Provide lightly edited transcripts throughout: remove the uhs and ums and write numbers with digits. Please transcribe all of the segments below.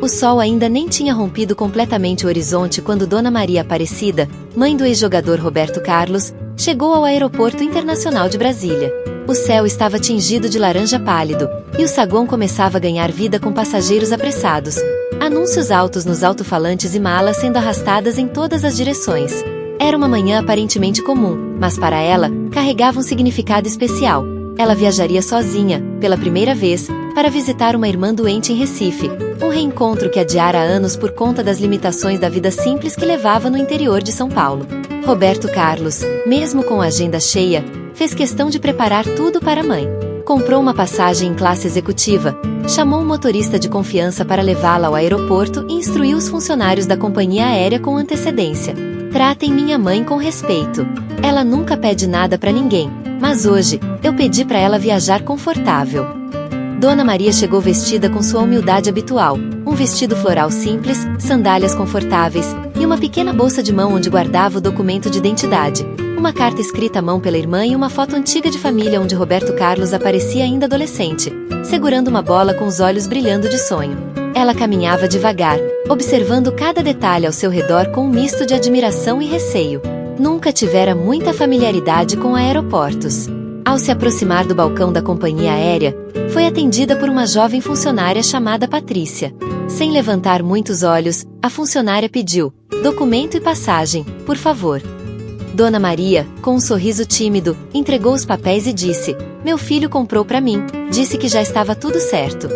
O sol ainda nem tinha rompido completamente o horizonte quando Dona Maria Aparecida, mãe do ex-jogador Roberto Carlos, chegou ao Aeroporto Internacional de Brasília. O céu estava tingido de laranja pálido, e o saguão começava a ganhar vida com passageiros apressados. Anúncios altos nos alto-falantes e malas sendo arrastadas em todas as direções. Era uma manhã aparentemente comum, mas para ela, carregava um significado especial. Ela viajaria sozinha, pela primeira vez, para visitar uma irmã doente em Recife, um reencontro que adiara há anos por conta das limitações da vida simples que levava no interior de São Paulo. Roberto Carlos, mesmo com a agenda cheia, fez questão de preparar tudo para a mãe. Comprou uma passagem em classe executiva, chamou um motorista de confiança para levá-la ao aeroporto e instruiu os funcionários da companhia aérea com antecedência. Tratem minha mãe com respeito. Ela nunca pede nada para ninguém, mas hoje, eu pedi para ela viajar confortável. Dona Maria chegou vestida com sua humildade habitual, um vestido floral simples, sandálias confortáveis, e uma pequena bolsa de mão onde guardava o documento de identidade, uma carta escrita à mão pela irmã e uma foto antiga de família onde Roberto Carlos aparecia ainda adolescente, segurando uma bola com os olhos brilhando de sonho. Ela caminhava devagar, observando cada detalhe ao seu redor com um misto de admiração e receio. Nunca tivera muita familiaridade com aeroportos. Ao se aproximar do balcão da companhia aérea, foi atendida por uma jovem funcionária chamada Patrícia. Sem levantar muitos olhos, a funcionária pediu: documento e passagem, por favor. Dona Maria, com um sorriso tímido, entregou os papéis e disse: meu filho comprou para mim, disse que já estava tudo certo.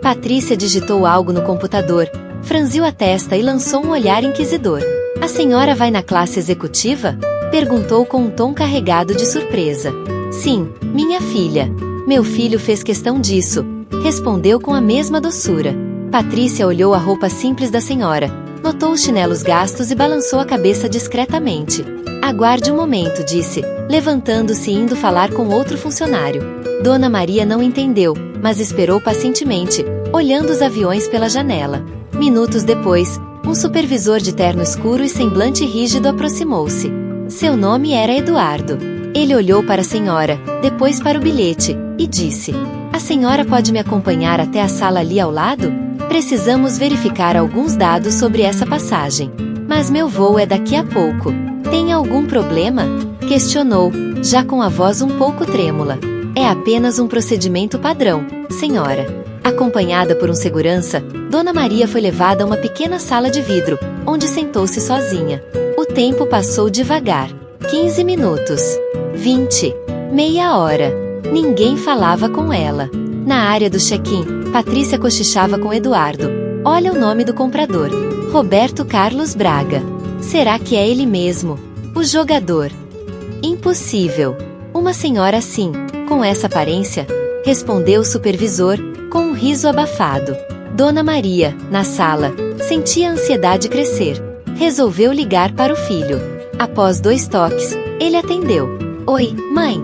Patrícia digitou algo no computador, franziu a testa e lançou um olhar inquisidor. A senhora vai na classe executiva? Perguntou com um tom carregado de surpresa. Sim, minha filha. Meu filho fez questão disso, respondeu com a mesma doçura. Patrícia olhou a roupa simples da senhora, notou os chinelos gastos e balançou a cabeça discretamente. Aguarde um momento, disse, levantando-se e indo falar com outro funcionário. Dona Maria não entendeu, mas esperou pacientemente, olhando os aviões pela janela. Minutos depois, um supervisor de terno escuro e semblante rígido aproximou-se. Seu nome era Eduardo. Ele olhou para a senhora, depois para o bilhete, e disse: a senhora pode me acompanhar até a sala ali ao lado? Precisamos verificar alguns dados sobre essa passagem. Mas meu voo é daqui a pouco. Tem algum problema? Questionou, já com a voz um pouco trêmula. É apenas um procedimento padrão, senhora. Acompanhada por um segurança, Dona Maria foi levada a uma pequena sala de vidro, onde sentou-se sozinha. O tempo passou devagar. 15 minutos. 20. Meia hora. Ninguém falava com ela. Na área do check-in, Patrícia cochichava com Eduardo. Olha o nome do comprador. Roberto Carlos Braga. Será que é ele mesmo? O jogador. Impossível. Uma senhora assim, com essa aparência? Respondeu o supervisor, com um riso abafado. Dona Maria, na sala, sentia a ansiedade crescer. Resolveu ligar para o filho. Após 2 toques, ele atendeu. Oi, mãe.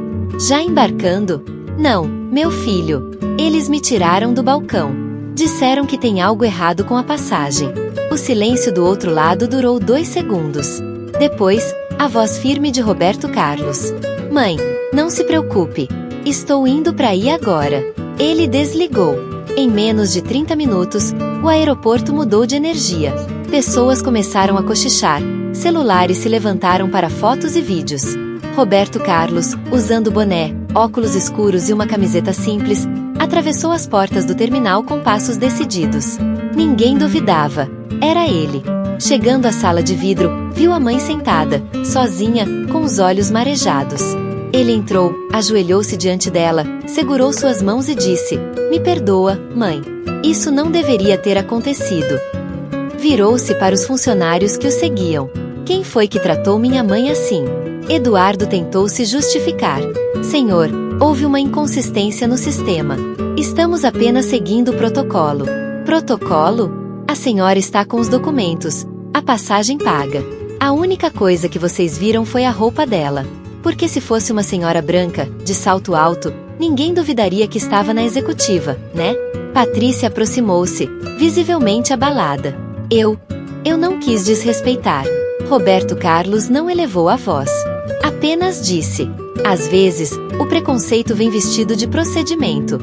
Já embarcando? Não, meu filho. Eles me tiraram do balcão. Disseram que tem algo errado com a passagem. O silêncio do outro lado durou 2 segundos. Depois, a voz firme de Roberto Carlos. Mãe, não se preocupe. Estou indo para aí agora. Ele desligou. Em menos de 30 minutos, o aeroporto mudou de energia. Pessoas começaram a cochichar. Celulares se levantaram para fotos e vídeos. Roberto Carlos, usando boné, óculos escuros e uma camiseta simples, atravessou as portas do terminal com passos decididos. Ninguém duvidava. Era ele. Chegando à sala de vidro, viu a mãe sentada, sozinha, com os olhos marejados. Ele entrou, ajoelhou-se diante dela, segurou suas mãos e disse: me perdoa, mãe. Isso não deveria ter acontecido. Virou-se para os funcionários que o seguiam. Quem foi que tratou minha mãe assim? Eduardo tentou se justificar. Senhor, houve uma inconsistência no sistema. Estamos apenas seguindo o protocolo. Protocolo? A senhora está com os documentos. A passagem paga. A única coisa que vocês viram foi a roupa dela. Porque se fosse uma senhora branca, de salto alto, ninguém duvidaria que estava na executiva, né? Patrícia aproximou-se, visivelmente abalada. Eu não quis desrespeitar. Roberto Carlos não elevou a voz. Apenas disse: às vezes, o preconceito vem vestido de procedimento.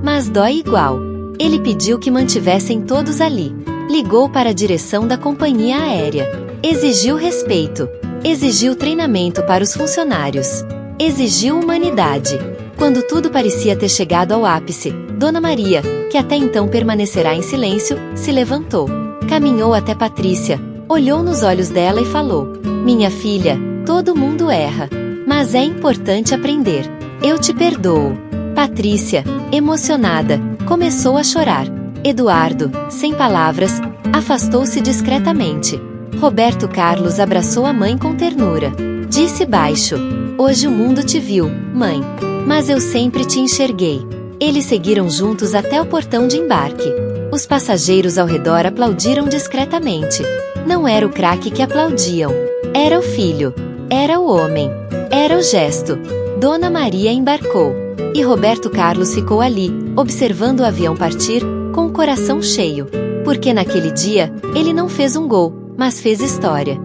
Mas dói igual. Ele pediu que mantivessem todos ali. Ligou para a direção da companhia aérea. Exigiu respeito. Exigiu treinamento para os funcionários. Exigiu humanidade. Quando tudo parecia ter chegado ao ápice, Dona Maria, que até então permanecerá em silêncio, se levantou. Caminhou até Patrícia, olhou nos olhos dela e falou: "Minha filha, todo mundo erra. Mas é importante aprender. Eu te perdoo." Patrícia, emocionada, começou a chorar. Eduardo, sem palavras, afastou-se discretamente. Roberto Carlos abraçou a mãe com ternura. Disse baixo: "Hoje o mundo te viu, mãe. Mas eu sempre te enxerguei." Eles seguiram juntos até o portão de embarque. Os passageiros ao redor aplaudiram discretamente. Não era o craque que aplaudiam. Era o filho. Era o homem. Era o gesto. Dona Maria embarcou. E Roberto Carlos ficou ali, observando o avião partir, com o coração cheio. Porque naquele dia, ele não fez um gol, mas fez história.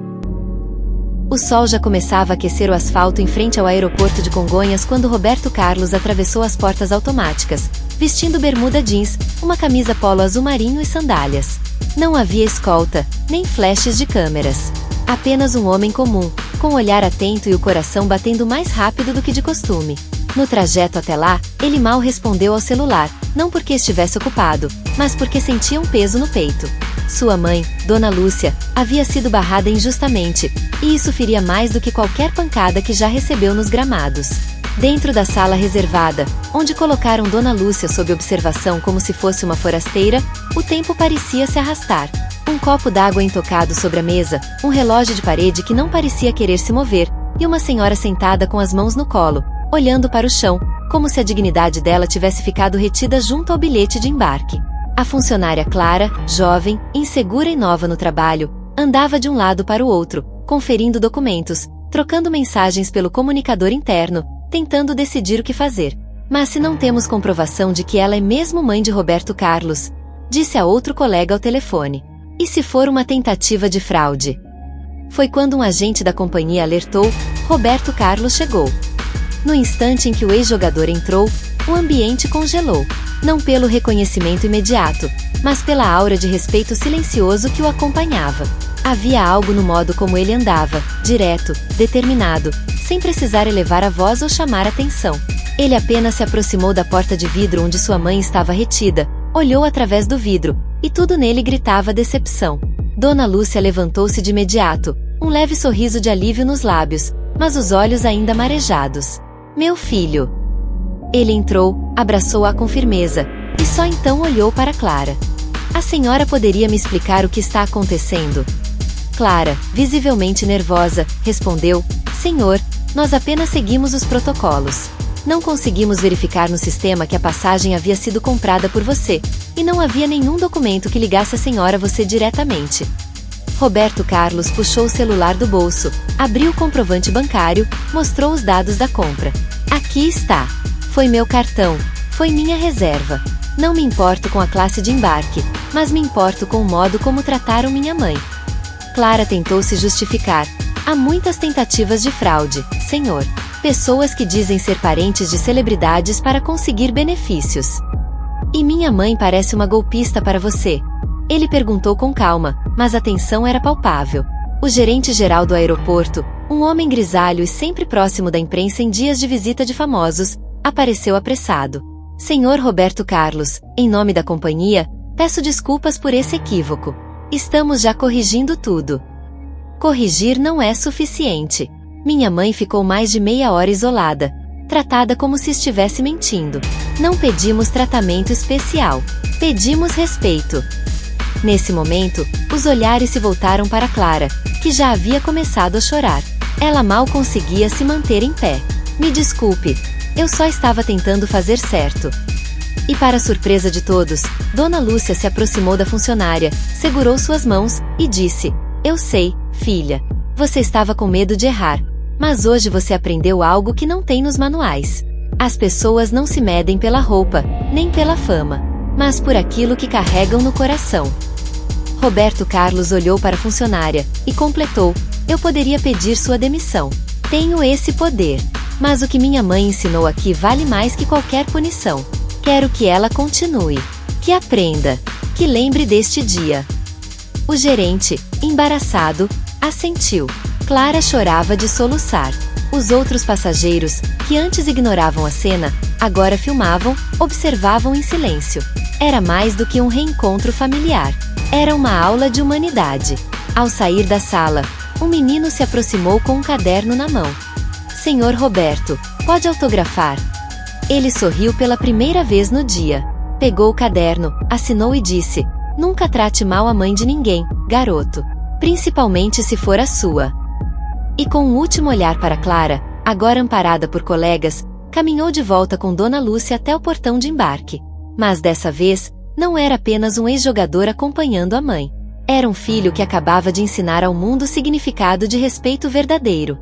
O sol já começava a aquecer o asfalto em frente ao aeroporto de Congonhas quando Roberto Carlos atravessou as portas automáticas, vestindo bermuda jeans, uma camisa polo azul marinho e sandálias. Não havia escolta, nem flashes de câmeras. Apenas um homem comum, com o olhar atento e o coração batendo mais rápido do que de costume. No trajeto até lá, ele mal respondeu ao celular, não porque estivesse ocupado, mas porque sentia um peso no peito. Sua mãe, Dona Lúcia, havia sido barrada injustamente, e isso feria mais do que qualquer pancada que já recebeu nos gramados. Dentro da sala reservada, onde colocaram Dona Lúcia sob observação como se fosse uma forasteira, o tempo parecia se arrastar. Um copo d'água intocado sobre a mesa, um relógio de parede que não parecia querer se mover, e uma senhora sentada com as mãos no colo, olhando para o chão, como se a dignidade dela tivesse ficado retida junto ao bilhete de embarque. A funcionária Clara, jovem, insegura e nova no trabalho, andava de um lado para o outro, conferindo documentos, trocando mensagens pelo comunicador interno, tentando decidir o que fazer. "Mas se não temos comprovação de que ela é mesmo mãe de Roberto Carlos?" disse a outro colega ao telefone. "E se for uma tentativa de fraude?" Foi quando um agente da companhia alertou: Roberto Carlos chegou. No instante em que o ex-jogador entrou, o ambiente congelou. Não pelo reconhecimento imediato, mas pela aura de respeito silencioso que o acompanhava. Havia algo no modo como ele andava, direto, determinado, sem precisar elevar a voz ou chamar atenção. Ele apenas se aproximou da porta de vidro onde sua mãe estava retida, olhou através do vidro, e tudo nele gritava decepção. Dona Lúcia levantou-se de imediato, um leve sorriso de alívio nos lábios, mas os olhos ainda marejados. "Meu filho." Ele entrou, abraçou-a com firmeza, e só então olhou para Clara. "A senhora poderia me explicar o que está acontecendo?" Clara, visivelmente nervosa, respondeu: "Senhor, nós apenas seguimos os protocolos. Não conseguimos verificar no sistema que a passagem havia sido comprada por você, e não havia nenhum documento que ligasse a senhora a você diretamente." Roberto Carlos puxou o celular do bolso, abriu o comprovante bancário, mostrou os dados da compra. "Aqui está. Foi meu cartão, foi minha reserva. Não me importo com a classe de embarque, mas me importo com o modo como trataram minha mãe." Clara tentou se justificar. "Há muitas tentativas de fraude, senhor. Pessoas que dizem ser parentes de celebridades para conseguir benefícios." "E minha mãe parece uma golpista para você?" Ele perguntou com calma, mas a tensão era palpável. O gerente-geral do aeroporto, um homem grisalho e sempre próximo da imprensa em dias de visita de famosos, apareceu apressado. "Senhor Roberto Carlos, em nome da companhia, peço desculpas por esse equívoco. Estamos já corrigindo tudo." Corrigir não é suficiente. Minha mãe ficou mais de meia hora isolada, tratada como se estivesse mentindo. Não pedimos tratamento especial. Pedimos respeito. Nesse momento, os olhares se voltaram para Clara, que já havia começado a chorar. Ela mal conseguia se manter em pé. "Me desculpe. Eu só estava tentando fazer certo." E para surpresa de todos, Dona Lúcia se aproximou da funcionária, segurou suas mãos, e disse: "Eu sei, filha. Você estava com medo de errar. Mas hoje você aprendeu algo que não tem nos manuais. As pessoas não se medem pela roupa, nem pela fama, mas por aquilo que carregam no coração." Roberto Carlos olhou para a funcionária, e completou: "Eu poderia pedir sua demissão. Tenho esse poder. Mas o que minha mãe ensinou aqui vale mais que qualquer punição. Quero que ela continue. Que aprenda. Que lembre deste dia. O gerente, embaraçado, assentiu. Clara chorava de soluçar. Os outros passageiros, que antes ignoravam a cena, agora filmavam, observavam em silêncio. Era mais do que um reencontro familiar. Era uma aula de humanidade. Ao sair da sala, um menino se aproximou com um caderno na mão. Senhor Roberto, pode autografar? Ele sorriu pela primeira vez no dia. Pegou o caderno, assinou e disse: nunca trate mal a mãe de ninguém, garoto. Principalmente se for a sua. E com um último olhar para Clara, agora amparada por colegas, caminhou de volta com Dona Lúcia até o portão de embarque. Mas dessa vez, não era apenas um ex-jogador acompanhando a mãe. Era um filho que acabava de ensinar ao mundo o significado de respeito verdadeiro.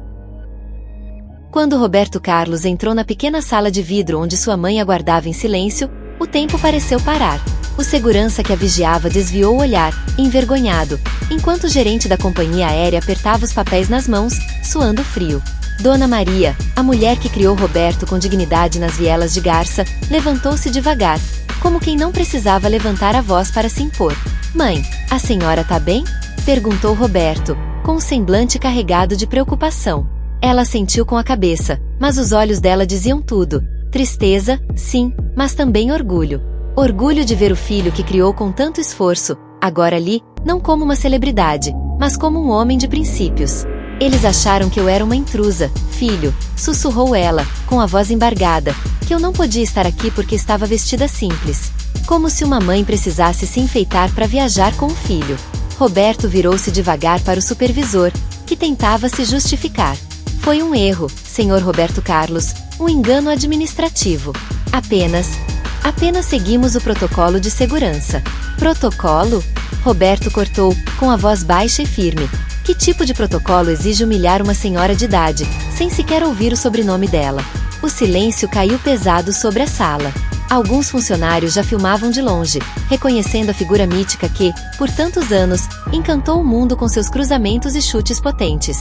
Quando Roberto Carlos entrou na pequena sala de vidro onde sua mãe aguardava em silêncio, o tempo pareceu parar. O segurança que a vigiava desviou o olhar, envergonhado, enquanto o gerente da companhia aérea apertava os papéis nas mãos, suando frio. Dona Maria, a mulher que criou Roberto com dignidade nas vielas de Garça, levantou-se devagar, como quem não precisava levantar a voz para se impor. Mãe, a senhora tá bem? Perguntou Roberto, com um semblante carregado de preocupação. Ela assentiu com a cabeça, mas os olhos dela diziam tudo. Tristeza, sim, mas também orgulho. Orgulho de ver o filho que criou com tanto esforço, agora ali, não como uma celebridade, mas como um homem de princípios. Eles acharam que eu era uma intrusa, filho, sussurrou ela, com a voz embargada, que eu não podia estar aqui porque estava vestida simples. Como se uma mãe precisasse se enfeitar para viajar com o filho. Roberto virou-se devagar para o supervisor, que tentava se justificar. Foi um erro, senhor Roberto Carlos, um engano administrativo. Apenas seguimos o protocolo de segurança. Protocolo? Roberto cortou, com a voz baixa e firme. Que tipo de protocolo exige humilhar uma senhora de idade, sem sequer ouvir o sobrenome dela? O silêncio caiu pesado sobre a sala. Alguns funcionários já filmavam de longe, reconhecendo a figura mítica que, por tantos anos, encantou o mundo com seus cruzamentos e chutes potentes.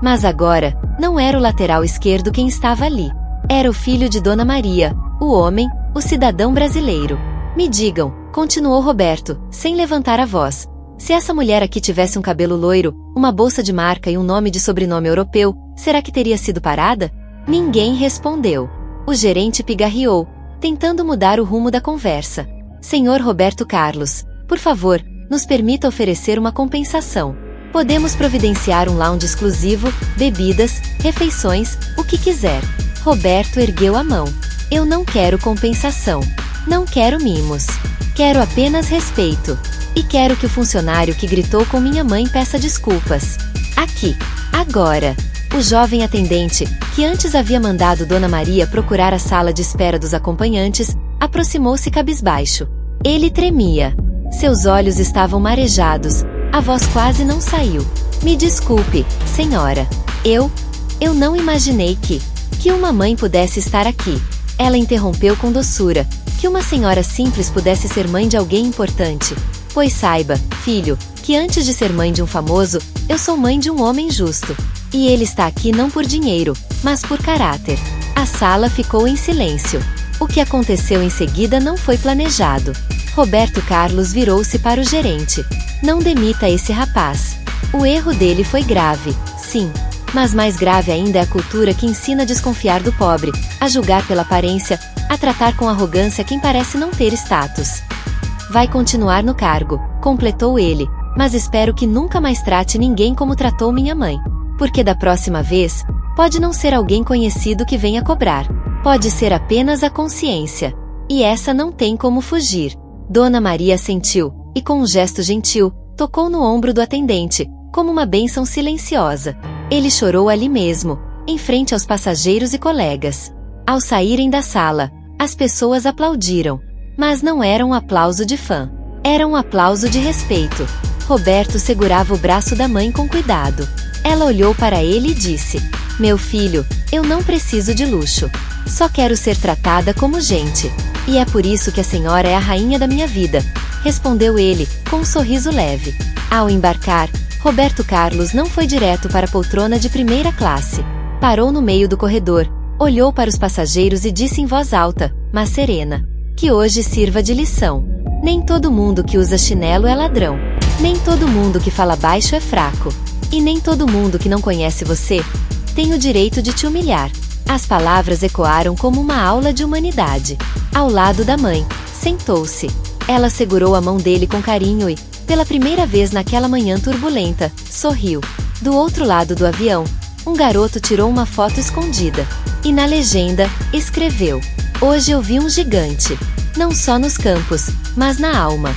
Mas agora, não era o lateral esquerdo quem estava ali. Era o filho de Dona Maria, o homem, o cidadão brasileiro. Me digam, continuou Roberto, sem levantar a voz. Se essa mulher aqui tivesse um cabelo loiro, uma bolsa de marca e um nome de sobrenome europeu, será que teria sido parada? Ninguém respondeu. O gerente pigarreou, tentando mudar o rumo da conversa. Senhor Roberto Carlos, por favor, nos permita oferecer uma compensação. Podemos providenciar um lounge exclusivo, bebidas, refeições, o que quiser. Roberto ergueu a mão. Eu não quero compensação. Não quero mimos. Quero apenas respeito. E quero que o funcionário que gritou com minha mãe peça desculpas. Aqui. Agora. O jovem atendente, que antes havia mandado Dona Maria procurar a sala de espera dos acompanhantes, aproximou-se cabisbaixo. Ele tremia. Seus olhos estavam marejados. A voz quase não saiu. Me desculpe, senhora. Eu não imaginei que uma mãe pudesse estar aqui. Ela interrompeu com doçura. Que uma senhora simples pudesse ser mãe de alguém importante. Pois saiba, filho, que antes de ser mãe de um famoso, eu sou mãe de um homem justo. E ele está aqui não por dinheiro, mas por caráter. A sala ficou em silêncio. O que aconteceu em seguida não foi planejado. Roberto Carlos virou-se para o gerente. Não demita esse rapaz. O erro dele foi grave, sim. Mas mais grave ainda é a cultura que ensina a desconfiar do pobre, a julgar pela aparência, a tratar com arrogância quem parece não ter status. Vai continuar no cargo, completou ele, mas espero que nunca mais trate ninguém como tratou minha mãe. Porque da próxima vez, pode não ser alguém conhecido que venha cobrar. Pode ser apenas a consciência. E essa não tem como fugir. Dona Maria assentiu, e com um gesto gentil, tocou no ombro do atendente, como uma bênção silenciosa. Ele chorou ali mesmo, em frente aos passageiros e colegas. Ao saírem da sala, as pessoas aplaudiram. Mas não era um aplauso de fã. Era um aplauso de respeito. Roberto segurava o braço da mãe com cuidado. Ela olhou para ele e disse: Meu filho, eu não preciso de luxo. Só quero ser tratada como gente. E é por isso que a senhora é a rainha da minha vida, respondeu ele, com um sorriso leve. Ao embarcar, Roberto Carlos não foi direto para a poltrona de primeira classe. Parou no meio do corredor, olhou para os passageiros e disse em voz alta, mas serena: Que hoje sirva de lição. Nem todo mundo que usa chinelo é ladrão. Nem todo mundo que fala baixo é fraco. E nem todo mundo que não conhece você tem o direito de te humilhar. As palavras ecoaram como uma aula de humanidade. Ao lado da mãe, sentou-se. Ela segurou a mão dele com carinho e, pela primeira vez naquela manhã turbulenta, sorriu. Do outro lado do avião, um garoto tirou uma foto escondida. E na legenda, escreveu: "Hoje eu vi um gigante. Não só nos campos, mas na alma."